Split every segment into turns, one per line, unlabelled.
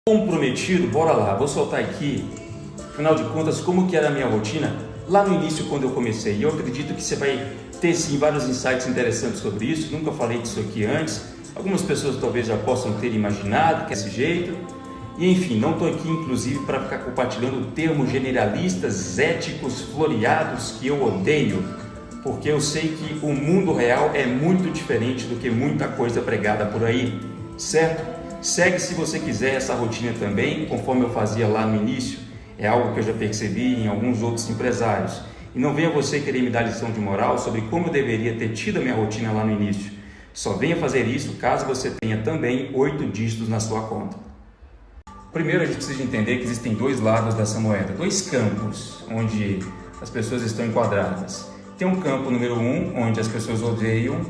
Comprometido, bora lá, vou soltar aqui, afinal de contas, como que era a minha rotina lá no início quando eu comecei. E eu acredito que você vai ter sim vários insights interessantes sobre isso. Nunca falei disso aqui antes, algumas pessoas talvez já possam ter imaginado que é desse jeito. E enfim, não estou aqui inclusive para ficar compartilhando termos generalistas, éticos, floreados que eu odeio, porque eu sei que o mundo real é muito diferente do que muita coisa pregada por aí, certo? Segue se você quiser essa rotina também, conforme eu fazia lá no início. É algo que eu já percebi em alguns outros empresários. E não venha você querer me dar lição de moral sobre como eu deveria ter tido a minha rotina lá no início. Só venha fazer isso caso você tenha também 8 dígitos na sua conta. Primeiro a gente precisa entender que existem dois lados dessa moeda, dois campos onde as pessoas estão enquadradas. Tem um campo número 1, onde as pessoas odeiam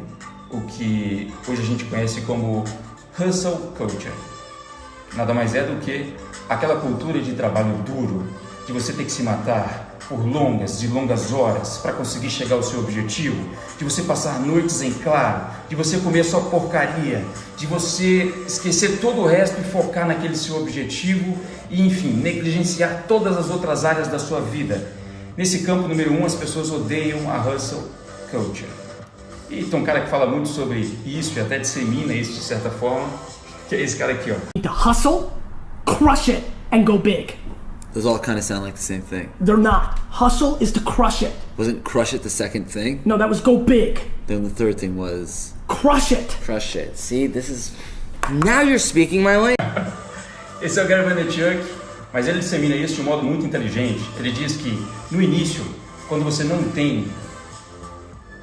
o que hoje a gente conhece como hustle culture. Nada mais é do que aquela cultura de trabalho duro, de você ter que se matar por longas e longas horas para conseguir chegar ao seu objetivo, de você passar noites em claro, de você comer só porcaria, de você esquecer todo o resto e focar naquele seu objetivo e, enfim, negligenciar todas as outras áreas da sua vida. Nesse campo número 1, as pessoas odeiam a hustle culture. E tem um cara que fala muito sobre isso e até dissemina isso de certa forma, que é esse cara aqui, ó.
To hustle, crush it, and go big.
Those all kind of sound like the same thing.
They're not. Hustle is to crush it.
Wasn't crush it the second thing?
No, that was go big.
Then the third thing was
Crush it.
crush it. See, this is... Now you're speaking my language.
Esse é o Gary Vaynerchuk, mas ele dissemina isso de um modo muito inteligente. Ele diz que no início, quando você não tem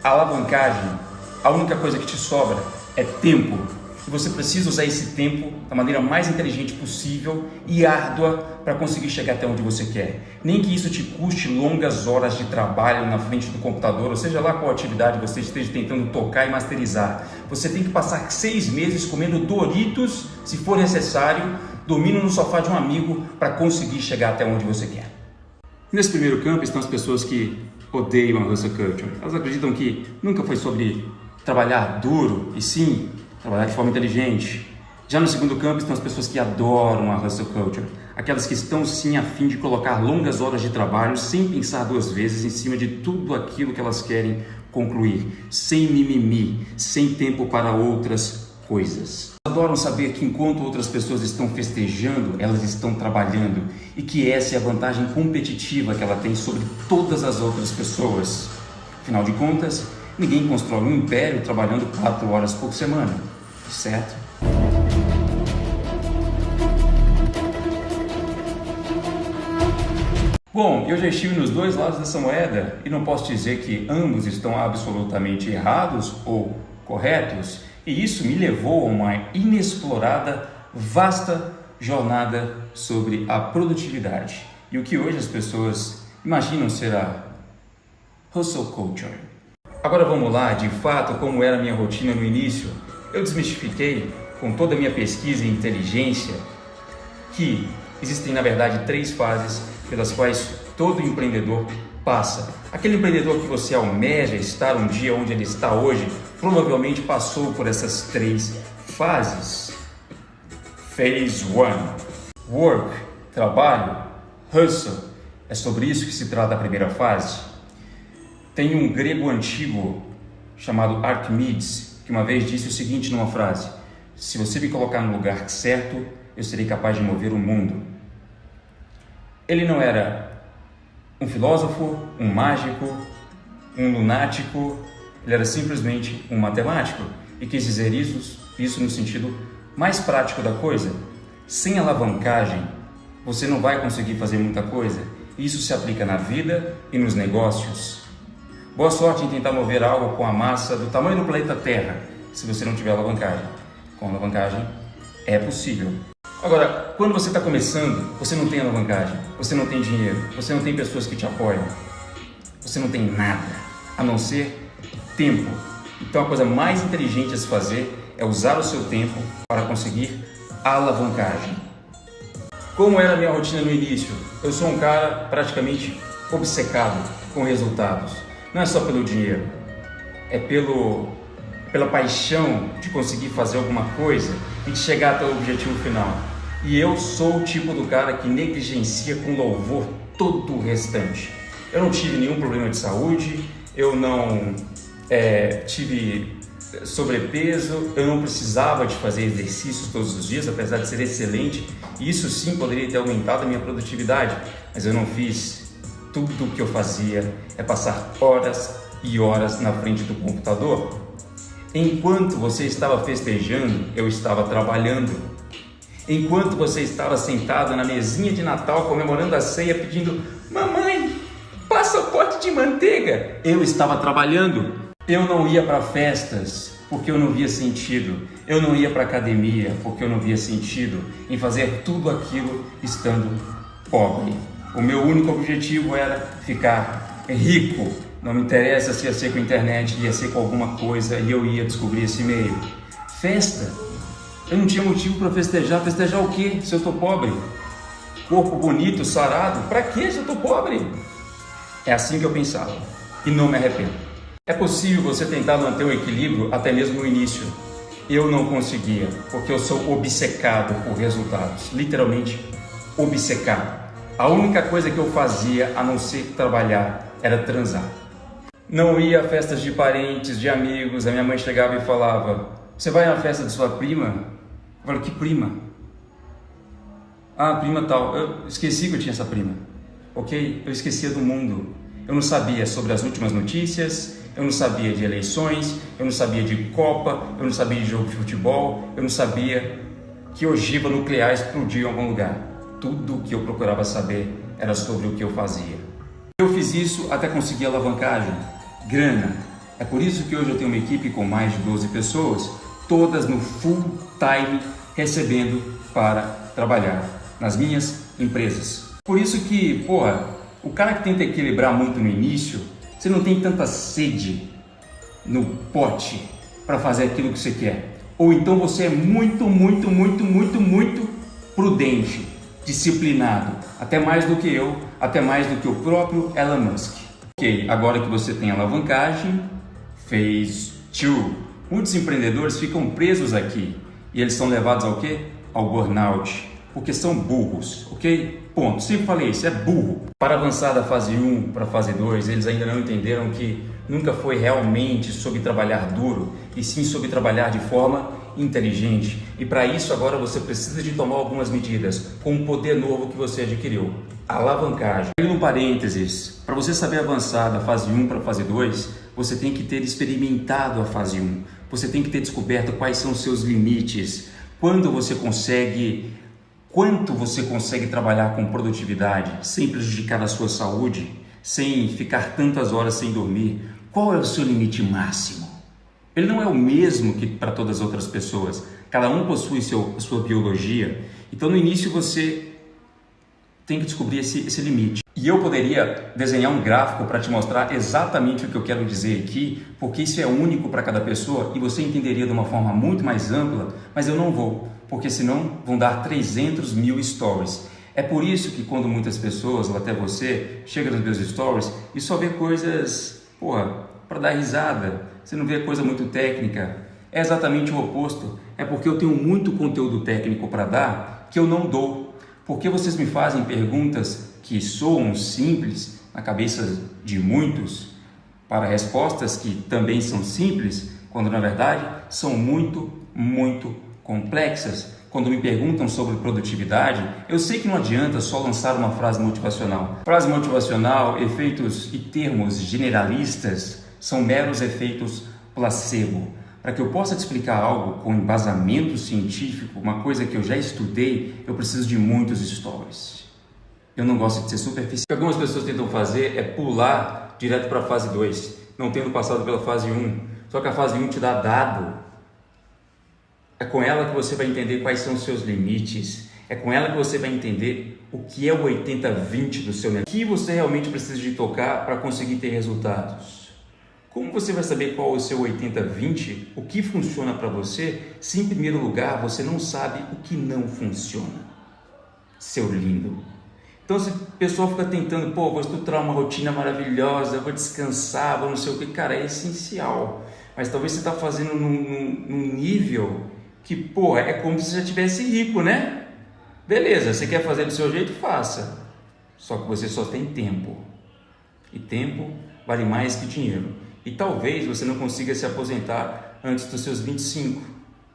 alavancagem, a única coisa que te sobra é tempo. E você precisa usar esse tempo da maneira mais inteligente possível e árdua para conseguir chegar até onde você quer. Nem que isso te custe longas horas de trabalho na frente do computador, ou seja lá qual atividade você esteja tentando tocar e masterizar. Você tem que passar 6 meses comendo Doritos, se for necessário, dormindo no sofá de um amigo para conseguir chegar até onde você quer. Nesse primeiro campo estão as pessoas que odeiam a hustle culture. Elas acreditam que nunca foi sobre trabalhar duro, e sim trabalhar de forma inteligente. Já no segundo campo estão as pessoas que adoram a hustle culture, aquelas que estão sim a fim de colocar longas horas de trabalho sem pensar 2 vezes em cima de tudo aquilo que elas querem concluir, sem mimimi, sem tempo para outras coisas. Adoram saber que enquanto outras pessoas estão festejando, elas estão trabalhando e que essa é a vantagem competitiva que ela tem sobre todas as outras pessoas. Afinal de contas, ninguém constrói um império trabalhando 4 horas por semana, certo? Bom, eu já estive nos dois lados dessa moeda e não posso dizer que ambos estão absolutamente errados ou corretos, e isso me levou a uma inexplorada, vasta jornada sobre a produtividade e o que hoje as pessoas imaginam ser a hustle culture. Agora vamos lá, de fato, como era a minha rotina no início. Eu desmistifiquei com toda a minha pesquisa e inteligência que existem na verdade 3 fases pelas quais todo empreendedor passa. Aquele empreendedor que você almeja estar um dia onde ele está hoje, provavelmente passou por essas 3 fases. Phase 1, work, trabalho, hustle. É sobre isso que se trata a primeira fase. Tem um grego antigo chamado Arquimedes que uma vez disse o seguinte numa frase: se você me colocar no lugar certo, eu serei capaz de mover o mundo. Ele não era um filósofo, um mágico, um lunático, ele era simplesmente um matemático e quis dizer isso no sentido mais prático da coisa. Sem alavancagem, você não vai conseguir fazer muita coisa. Isso se aplica na vida e nos negócios. Boa sorte em tentar mover algo com a massa do tamanho do planeta Terra, se você não tiver alavancagem. Com alavancagem, é possível. Agora, quando você está começando, você não tem alavancagem, você não tem dinheiro, você não tem pessoas que te apoiam, você não tem nada, a não ser tempo. Então a coisa mais inteligente a se fazer é usar o seu tempo para conseguir alavancagem. Como era a minha rotina no início? Eu sou um cara praticamente obcecado com resultados. Não é só pelo dinheiro, é pela paixão de conseguir fazer alguma coisa e de chegar até o objetivo final. E eu sou o tipo do cara que negligencia com louvor todo o restante. Eu não tive nenhum problema de saúde, eu não tive sobrepeso, eu não precisava de fazer exercícios todos os dias, apesar de ser excelente. E isso sim poderia ter aumentado a minha produtividade, mas eu não fiz. Tudo o que eu fazia é passar horas e horas na frente do computador. Enquanto você estava festejando, eu estava trabalhando. Enquanto você estava sentado na mesinha de Natal comemorando a ceia pedindo: mamãe, passa o pote de manteiga, eu estava trabalhando. Eu não ia para festas porque eu não via sentido. Eu não ia para academia porque eu não via sentido em fazer tudo aquilo estando pobre. O meu único objetivo era ficar rico. Não me interessa se ia ser com a internet, ia ser com alguma coisa e eu ia descobrir esse meio. Festa? Eu não tinha motivo para festejar. Festejar o quê se eu tô pobre? Corpo bonito, sarado? Para que se eu tô pobre? É assim que eu pensava e não me arrependo. É possível você tentar manter um equilíbrio até mesmo no início. Eu não conseguia, porque eu sou obcecado por resultados. Literalmente obcecado. A única coisa que eu fazia, a não ser trabalhar, era transar. Não ia a festas de parentes, de amigos. A minha mãe chegava e falava: você vai na festa de sua prima? Eu falei: que prima? Ah, prima tal. Eu esqueci que eu tinha essa prima. Ok? Eu esquecia do mundo. Eu não sabia sobre as últimas notícias, eu não sabia de eleições, eu não sabia de Copa, eu não sabia de jogo de futebol, eu não sabia que ogiva nuclear explodiu em algum lugar. Tudo o que eu procurava saber era sobre o que eu fazia. Eu fiz isso até conseguir alavancagem, grana. É por isso que hoje eu tenho uma equipe com mais de 12 pessoas, todas no full time, recebendo para trabalhar nas minhas empresas. Por isso que, o cara que tenta equilibrar muito no início, você não tem tanta sede no pote para fazer aquilo que você quer. Ou então você é muito prudente, disciplinado, até mais do que eu, até mais do que o próprio Elon Musk. Ok, agora que você tem alavancagem, phase 2. Muitos empreendedores ficam presos aqui e eles são levados ao quê? Ao burnout, porque são burros, ok? Ponto. Sempre falei isso, é burro. Para avançar da fase 1 para a fase 2, eles ainda não entenderam que nunca foi realmente sobre trabalhar duro, e sim sobre trabalhar de forma inteligente. E para isso agora você precisa de tomar algumas medidas com o poder novo que você adquiriu. Alavancagem. No parênteses, para você saber avançar da fase 1 para a fase 2, você tem que ter experimentado a fase 1. Você tem que ter descoberto quais são os seus limites. Quanto você consegue trabalhar com produtividade sem prejudicar a sua saúde, sem ficar tantas horas sem dormir? Qual é o seu limite máximo? Ele não é o mesmo que para todas as outras pessoas. Cada um possui a sua biologia. Então no início você tem que descobrir esse limite. E eu poderia desenhar um gráfico para te mostrar exatamente o que eu quero dizer aqui, porque isso é único para cada pessoa e você entenderia de uma forma muito mais ampla, mas eu não vou, porque senão vão dar 300 mil stories. É por isso que quando muitas pessoas, ou até você, chega nos meus stories e só vê coisas, para dar risada, você não vê coisa muito técnica, é exatamente o oposto. É porque eu tenho muito conteúdo técnico para dar que eu não dou. Porque vocês me fazem perguntas que soam simples na cabeça de muitos, para respostas que também são simples, quando na verdade são muito complexas. Quando me perguntam sobre produtividade, eu sei que não adianta só lançar uma frase motivacional. Frase motivacional, efeitos e termos generalistas são meros efeitos placebo. Para que eu possa te explicar algo com embasamento científico, uma coisa que eu já estudei, eu preciso de muitos stories. Eu não gosto de ser superficial. O que algumas pessoas tentam fazer é pular direto para a fase 2, não tendo passado pela fase 1. Só que a fase 1 te dá dado. É com ela que você vai entender quais são os seus limites. É com ela que você vai entender o que é o 80-20 do seu negócio. O que você realmente precisa de tocar para conseguir ter resultados. Como você vai saber qual é o seu 80-20, o que funciona para você, se em primeiro lugar você não sabe o que não funciona? Seu lindo. Então se o pessoal fica tentando, vou estruturar uma rotina maravilhosa, vou descansar, vou não sei o que, cara, é essencial. Mas talvez você está fazendo num nível que, é como se você já tivesse rico, né? Beleza, você quer fazer do seu jeito? Faça. Só que você só tem tempo. E tempo vale mais que dinheiro. E talvez você não consiga se aposentar antes dos seus 25.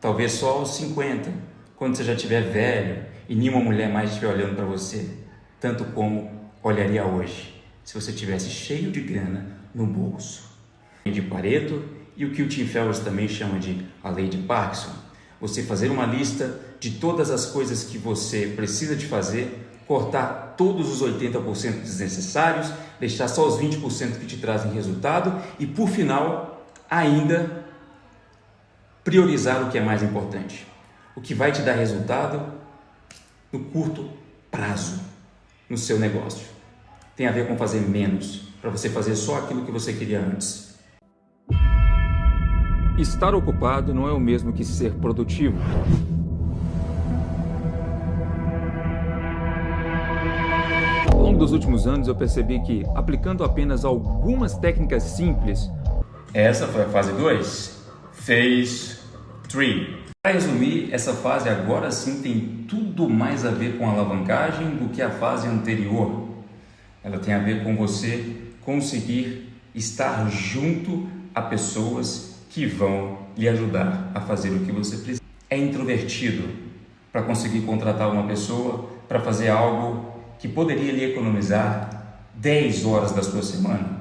Talvez só aos 50, quando você já estiver velho e nenhuma mulher mais estiver olhando para você, tanto como olharia hoje, se você tivesse cheio de grana no bolso. De Pareto e o que o Tim Ferriss também chama de a lei de Parkinson. Você fazer uma lista de todas as coisas que você precisa de fazer, cortar todos os 80% desnecessários, deixar só os 20% que te trazem resultado e, por final, ainda priorizar o que é mais importante. O que vai te dar resultado no curto prazo no seu negócio. Tem a ver com fazer menos, para você fazer só aquilo que você queria antes. Estar ocupado não é o mesmo que ser produtivo. Ao longo dos últimos anos eu percebi que, aplicando apenas algumas técnicas simples, essa foi a fase 2, Phase 3. Para resumir, essa fase agora sim tem tudo mais a ver com alavancagem do que a fase anterior. Ela tem a ver com você conseguir estar junto a pessoas que vão lhe ajudar a fazer o que você precisa. É introvertido para conseguir contratar uma pessoa para fazer algo que poderia lhe economizar 10 horas da sua semana,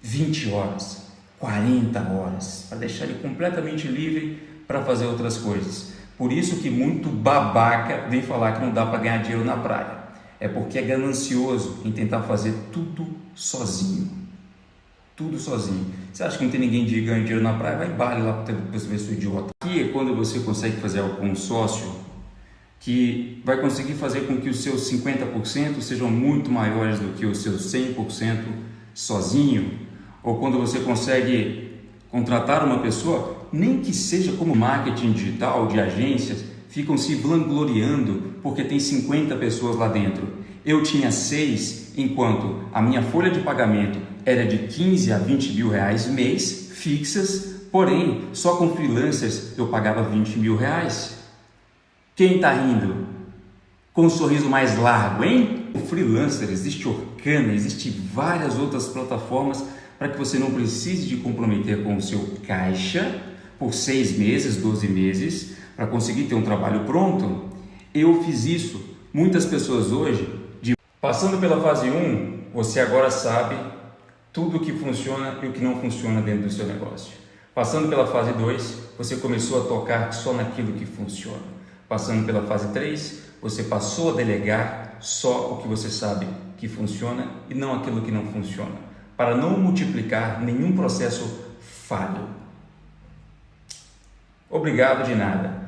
20 horas, 40 horas, para deixar ele completamente livre para fazer outras coisas. Por isso que muito babaca vem falar que não dá para ganhar dinheiro na praia. É porque é ganancioso em tentar fazer tudo sozinho. Tudo sozinho. Você acha que não tem ninguém de ganhar dinheiro na praia? Vai em Bali lá para você ver se é idiota. Aqui é quando você consegue fazer algo com um sócio que vai conseguir fazer com que os seus 50% sejam muito maiores do que os seus 100% sozinho. Ou quando você consegue contratar uma pessoa, nem que seja como marketing digital de agências, ficam se vangloriando porque tem 50 pessoas lá dentro. Eu tinha 6, enquanto a minha folha de pagamento era de 15 a 20 mil reais mês, fixas, porém, só com freelancers eu pagava 20 mil reais. Quem está rindo? Com um sorriso mais largo, hein? O freelancer, existe Orkana, existe várias outras plataformas para que você não precise de comprometer com o seu caixa por 6 meses, 12 meses, para conseguir ter um trabalho pronto. Eu fiz isso. Muitas pessoas hoje, passando pela fase 1, você agora sabe tudo o que funciona e o que não funciona dentro do seu negócio. Passando pela fase 2, você começou a tocar só naquilo que funciona. Passando pela fase 3, você passou a delegar só o que você sabe que funciona e não aquilo que não funciona, para não multiplicar nenhum processo falho. Obrigado de nada.